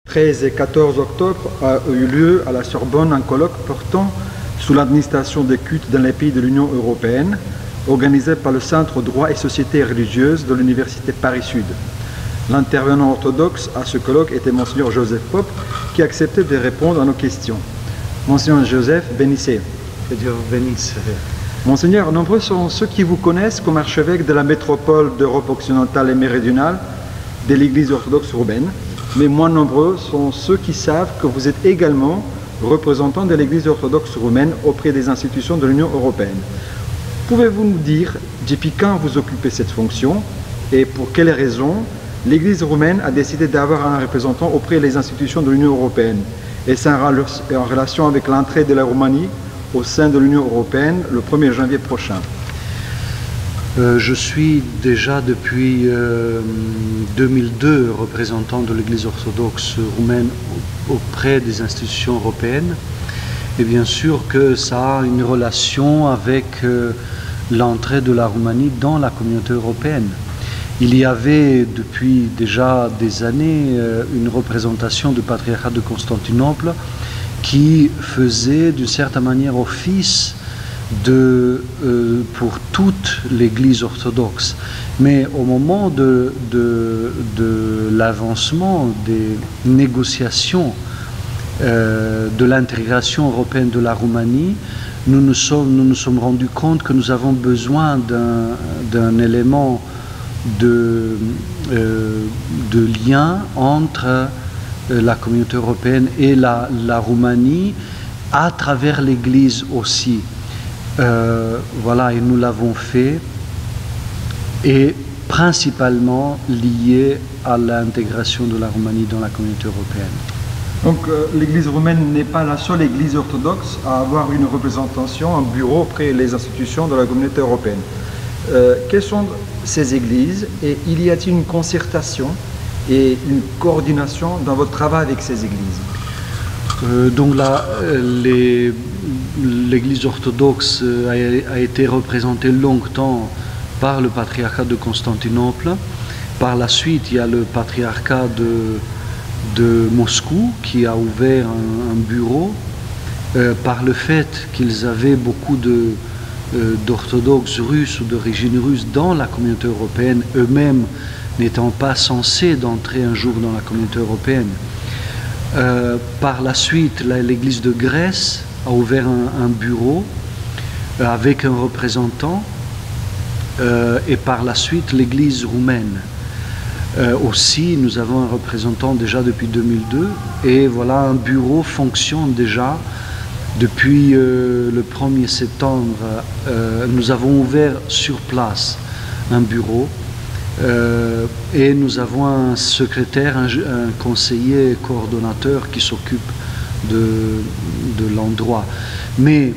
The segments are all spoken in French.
13 et 14 octobre a eu lieu à la Sorbonne un colloque portant sur l'administration des cultes dans les pays de l'Union européenne, organisé par le Centre droit et société religieuse de l'Université Paris-Sud. L'intervenant orthodoxe à ce colloque était Monseigneur Joseph Pope, qui acceptait de répondre à nos questions. Monseigneur Joseph, bénissez. Que Dieu vous bénisse. Monseigneur, nombreux sont ceux qui vous connaissent comme archevêque de la métropole d'Europe occidentale et méridionale de l'Église orthodoxe roumaine, mais moins nombreux sont ceux qui savent que vous êtes également représentant de l'Église orthodoxe roumaine auprès des institutions de l'Union européenne. Pouvez-vous nous dire depuis quand vous occupez cette fonction et pour quelles raisons l'Église roumaine a décidé d'avoir un représentant auprès des institutions de l'Union européenne? Et c'est en relation avec l'entrée de la Roumanie au sein de l'Union européenne le 1er janvier prochain. Je suis déjà depuis 2002 représentant de l'Église orthodoxe roumaine auprès des institutions européennes. Et bien sûr que ça a une relation avec l'entrée de la Roumanie dans la communauté européenne. Il y avait depuis déjà des années une représentation du patriarcat de Constantinople qui faisait d'une certaine manière office pour toute l'Église orthodoxe. Mais au moment de l'avancement des négociations de l'intégration européenne de la Roumanie, nous nous sommes rendus compte que nous avons besoin d'un élément de lien entre la communauté européenne et la Roumanie à travers l'Église aussi. Voilà, et nous l'avons fait, et principalement lié à l'intégration de la Roumanie dans la communauté européenne. Donc l'Église roumaine n'est pas la seule Église orthodoxe à avoir une représentation, un bureau auprès des institutions de la communauté européenne. Quelles sont ces églises et y a-t-il une concertation et une coordination dans votre travail avec ces églises? Donc là, l'Église orthodoxe a été représentée longtemps par le patriarcat de Constantinople. Par la suite, il y a le patriarcat de Moscou qui a ouvert un bureau. Par le fait qu'ils avaient beaucoup d'orthodoxes russes ou d'origine russe dans la communauté européenne, eux-mêmes n'étant pas censés d'entrer un jour dans la communauté européenne. Par la suite, l'Église de Grèce a ouvert un bureau avec un représentant, et par la suite l'Église roumaine. Aussi, nous avons un représentant déjà depuis 2002, et voilà, un bureau fonctionne déjà depuis le 1er septembre. Nous avons ouvert sur place un bureau. Et nous avons un secrétaire, un conseiller coordonnateur qui s'occupe de l'endroit. Mais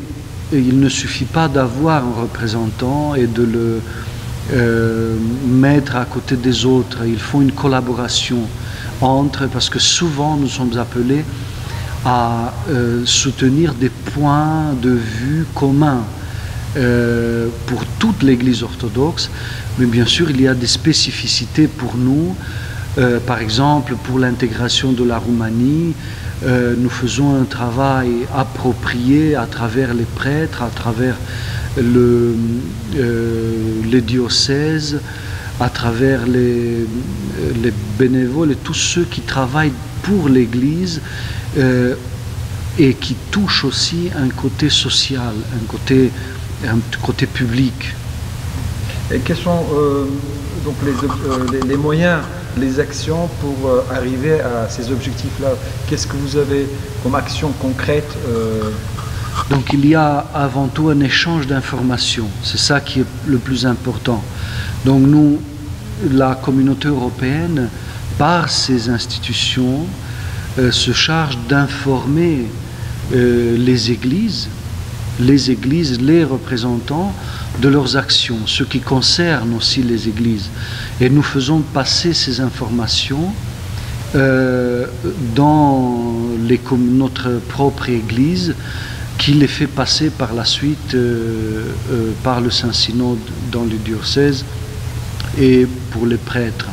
il ne suffit pas d'avoir un représentant et de le mettre à côté des autres. Il faut une collaboration parce que souvent nous sommes appelés à soutenir des points de vue communs pour toute l'Église orthodoxe, mais bien sûr il y a des spécificités pour nous. Par exemple, pour l'intégration de la Roumanie, nous faisons un travail approprié à travers les prêtres, à travers les diocèses, à travers les bénévoles et tous ceux qui travaillent pour l'Église et qui touchent aussi un côté social, un côté public. Et quels sont donc les moyens, les actions pour arriver à ces objectifs-là? Qu'est-ce que vous avez comme action concrète? Donc il y a avant tout un échange d'informations, c'est ça qui est le plus important. Donc nous, la communauté européenne, par ses institutions, se charge d'informer les églises, les représentants de leurs actions, ce qui concerne aussi les églises. Et nous faisons passer ces informations dans notre propre église, qui les fait passer par la suite par le Saint-Synode dans le diocèse et pour les prêtres.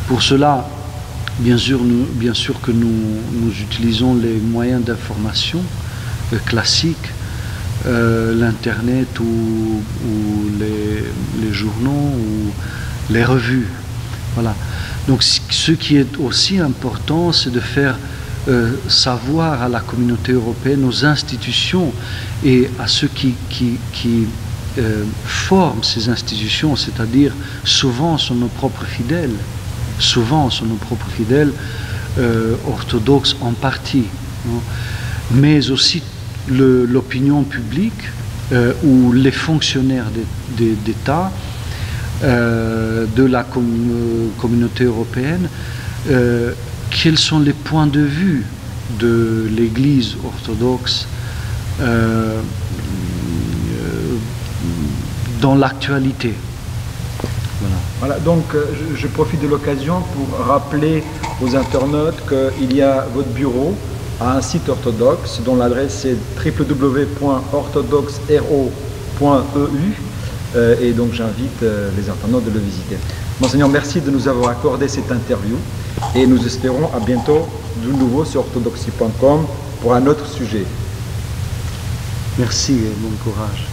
Pour cela, bien sûr que nous utilisons les moyens d'information classiques, l'Internet ou les journaux ou les revues. Voilà. Donc ce qui est aussi important, c'est de faire savoir à la communauté européenne, aux institutions et à ceux qui forment ces institutions, c'est-à-dire souvent sont nos propres fidèles, orthodoxes en partie, hein, mais aussi l'opinion publique ou les fonctionnaires d'État de la communauté européenne, quels sont les points de vue de l'Église orthodoxe dans l'actualité. Voilà, donc je profite de l'occasion pour rappeler aux internautes qu'il y a votre bureau à un site orthodoxe dont l'adresse est www.orthodoxero.eu et donc j'invite les internautes de le visiter. Monseigneur, merci de nous avoir accordé cette interview et nous espérons à bientôt de nouveau sur orthodoxie.com pour un autre sujet. Merci et bon courage.